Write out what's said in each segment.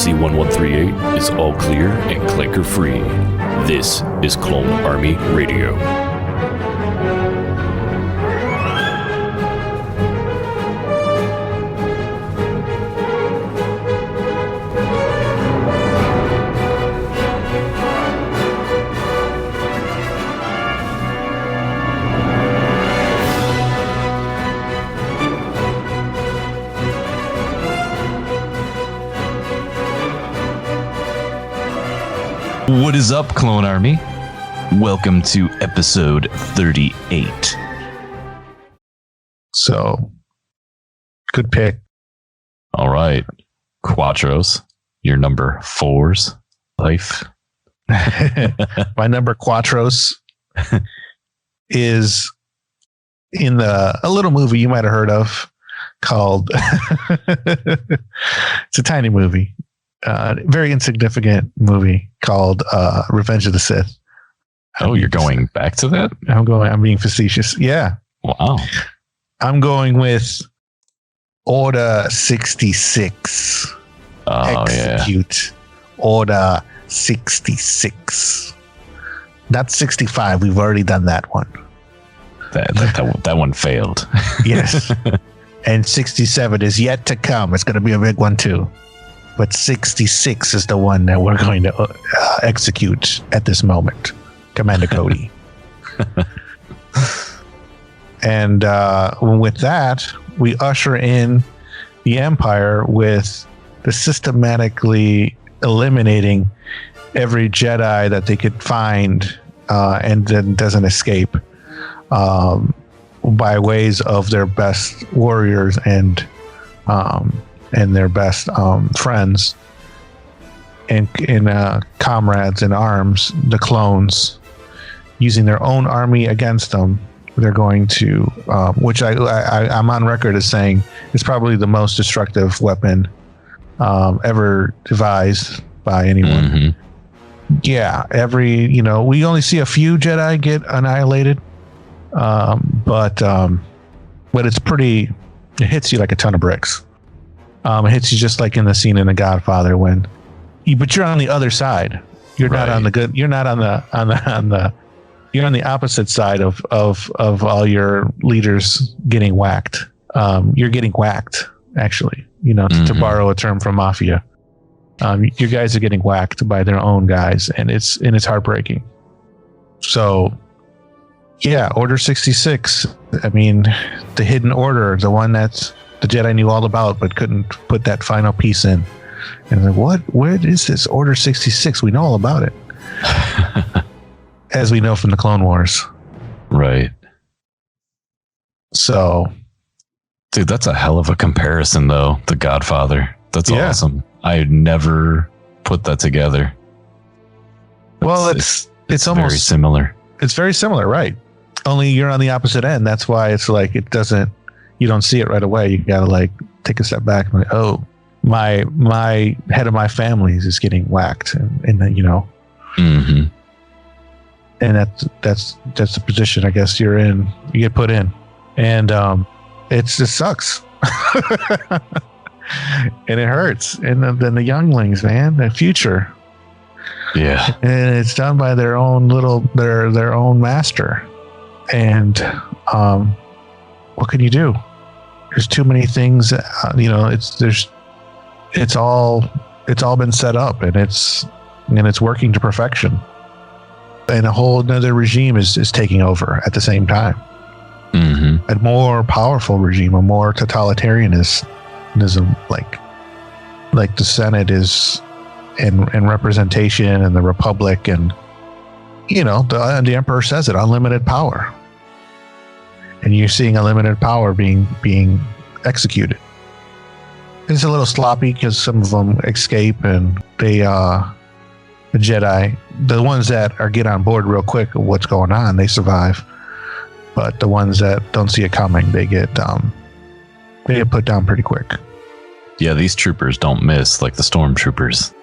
Galaxy 1138 is all clear and clanker free. This is Clone Army Radio. What is up, Clone Army? Welcome to episode 38. So, good pick. All right. Quattros, your number fours. Life. My number Quattros is in a little movie you might have heard of called, it's a tiny movie. Very insignificant movie called Revenge of the Sith. Oh, you're going back to that? I'm being facetious. Yeah. Wow. I'm going with Order 66. Oh, Execute. Yeah. Order 66. Not 65. We've already done that one. That one failed. Yes. And 67 is yet to come. It's going to be a big one, too. But 66 is the one that we're going to execute at this moment. Commander Cody. And with that, we usher in the Empire with the systematically eliminating every Jedi that they could find and then doesn't escape by ways of their best warriors and their best friends and comrades in arms, the clones, using their own army against them. They're going to, which I'm on record as saying is probably the most destructive weapon ever devised by anyone. Mm-hmm. Yeah, we only see a few Jedi get annihilated, but it's pretty. It hits you like a ton of bricks. It hits you just like in the scene in The Godfather but you're on the other side. You're right. Not on the good. You're not on the. You're on the opposite side of all your leaders getting whacked. You're getting whacked, actually. To borrow a term from Mafia. Your guys are getting whacked by their own guys, and it's heartbreaking. So, yeah, Order 66. I mean, the hidden order, the one that's the Jedi knew all about, but couldn't put that final piece in. And like, what is this Order 66? We know all about it. As we know from the Clone Wars. Right. So. Dude, that's a hell of a comparison, though. The Godfather. That's awesome. I never put that together. It's almost very similar. It's very similar, right? Only you're on the opposite end. That's why it's like you don't see it right away. You gotta like take a step back and like, oh, my head of my family is just getting whacked, and then Mm-hmm. And that's the position I guess you're in. You get put in, and it just sucks, and it hurts. And then the younglings, man, the future. Yeah, and it's done by their own their own master, and what can you do? There's too many things. It's all been set up, and it's working to perfection. And a whole another regime is taking over at the same time. Mm-hmm. A more powerful regime, a more totalitarianism, like the Senate is, and representation, and the Republic, and the Emperor says it, unlimited power. And you're seeing unlimited power being executed. It's a little sloppy because some of them escape, and the Jedi, the ones that get on board real quick of what's going on, they survive. But the ones that don't see it coming, they get put down pretty quick. Yeah, these troopers don't miss, like the stormtroopers.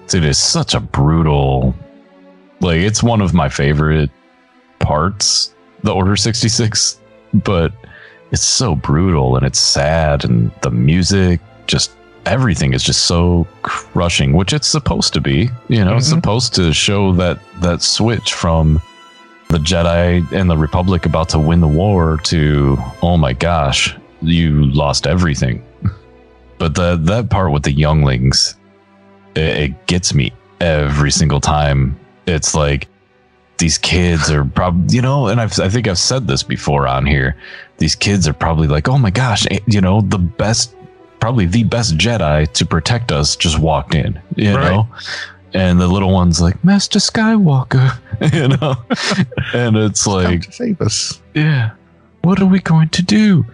Dude, it's such a brutal. Like, it's one of my favorite parts, the Order 66, but it's so brutal and it's sad, and the music just everything is just so crushing, which it's supposed to be. You know, it's supposed to show that switch from the Jedi and the Republic about to win the war to, oh my gosh, you lost everything. But that part with the younglings, it gets me every single time. It's like these kids are probably, you know, and I think I've said this before on here. These kids are probably like, oh my gosh, you know, probably the best Jedi to protect us just walked in, you know? And the little one's like, Master Skywalker, you know? And it's like, come to save us. Yeah. What are we going to do?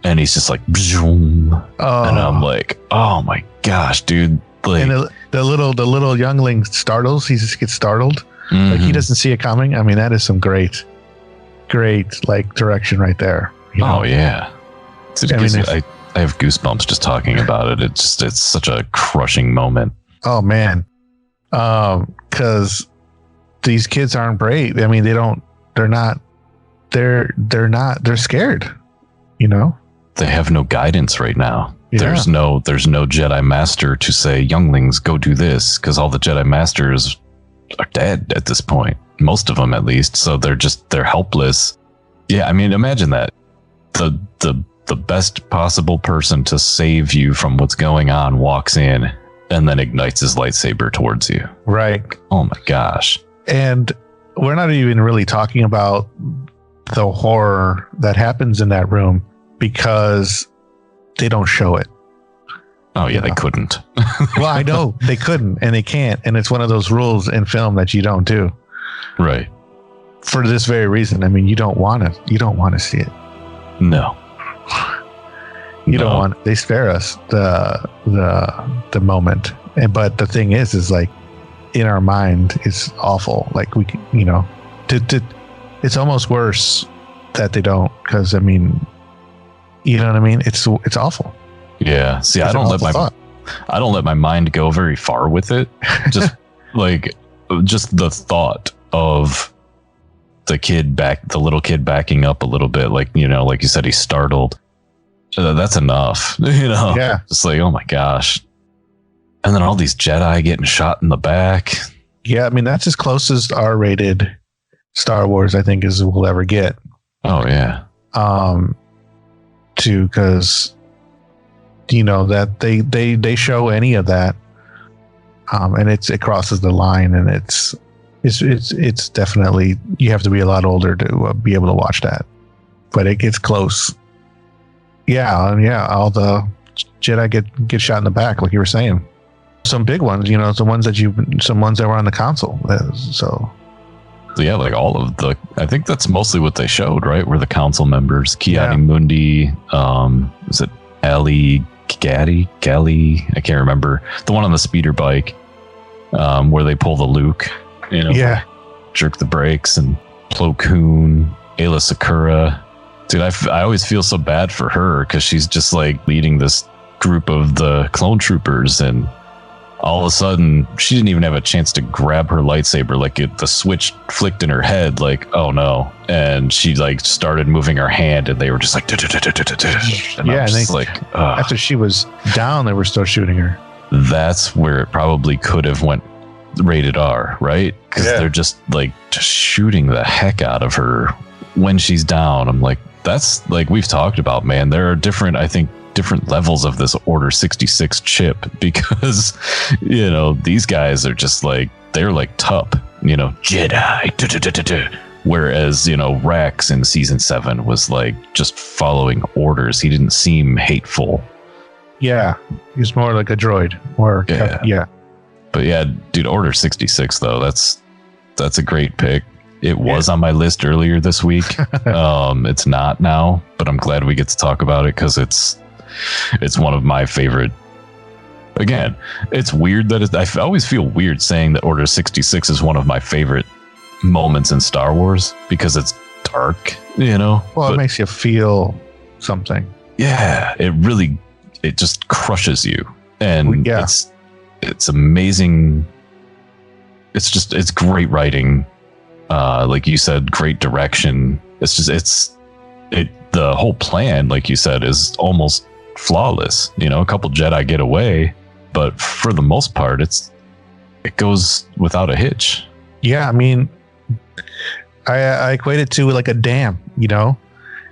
And he's just like, and I'm like, oh my gosh, dude. Like, and the little youngling startles. He just gets startled. Like he doesn't see it coming. I mean, that is some great like direction right there. You know? Oh yeah. I have goosebumps just talking about it. It's such a crushing moment. Oh man. Because these kids aren't brave. I mean, they're scared, you know? They have no guidance right now. Yeah. There's no Jedi Master to say, younglings, go do this, because all the Jedi Masters are dead at this point. Most of them, at least. So they're helpless. Yeah, I mean, imagine that. The best possible person to save you from what's going on walks in and then ignites his lightsaber towards you. Right. Oh my gosh. And we're not even really talking about the horror that happens in that room because they don't show it. Oh yeah, they couldn't. Well, I know they couldn't and they can't. And it's one of those rules in film that you don't do. Right. For this very reason. I mean, you don't want to see it. No. You don't want. They spare us the moment, but the thing is like in our mind, it's awful. Like we, you know, it's almost worse that they don't, because I mean, you know what I mean. It's awful. Yeah. See, I don't let my mind go very far with it. Just just the thought of the little kid backing up a little bit, like, you know, like you said, he's startled. That's enough, you know? Yeah. Just like, oh my gosh. And then all these Jedi getting shot in the back. Yeah. I mean, that's as close as R-rated Star Wars, I think, as we'll ever get. Oh yeah. Because, you know, that they show any of that. And it crosses the line, and it's definitely, you have to be a lot older to be able to watch that, but it gets close. Yeah. And yeah, all the Jedi get shot in the back, like you were saying. Some big ones, you know, some ones that were on the console. So yeah, like all of I think that's mostly what they showed, right? Were the council members, Ki-Adi-Mundi, is it Ali Gally? I can't remember. The one on the speeder bike, where they pull the Luke, you know, jerk the brakes, and Plo Koon, Ayla Secura. Dude, I always feel so bad for her, because she's just like leading this group of the clone troopers, and all of a sudden she didn't even have a chance to grab her lightsaber. Like the switch flicked in her head, like, oh no. And she like started moving her hand, and they were just like, after she was down, they were still shooting her. That's where it probably could have went rated R, right? Because they're just shooting the heck out of her when she's down. I'm like, that's like, we've talked about, man, there are different levels of this Order 66 chip, because, you know, these guys are just like, they're like Tup, you know, Jedi. Whereas, you know, Rex in season 7 was like just following orders. He didn't seem hateful. Yeah. He's more like a droid. But yeah, dude, Order 66 though, that's a great pick. It was on my list earlier this week. It's not now, but I'm glad we get to talk about it, because it's one of my favorite. Again, it's weird that I always feel weird saying that Order 66 is one of my favorite moments in Star Wars, because it's dark, you know? Well, it makes you feel something. Yeah, it just crushes you. And it's amazing. It's great writing. Like you said, great direction. The whole plan, like you said, is almost flawless. You know, a couple Jedi get away, but for the most part, it goes without a hitch. Yeah, I mean, I equate it to like a dam. You know,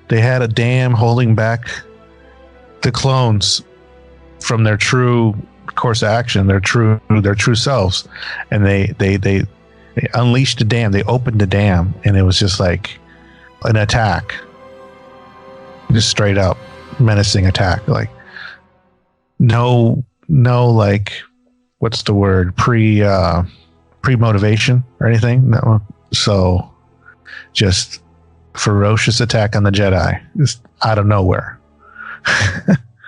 they had a dam holding back the clones from their true course of action, their true selves, and they unleashed the dam. They opened the dam, and it was just like an attack, just straight up menacing attack. Like no, like what's the word? Pre motivation or anything. No, so just ferocious attack on the Jedi, just out of nowhere.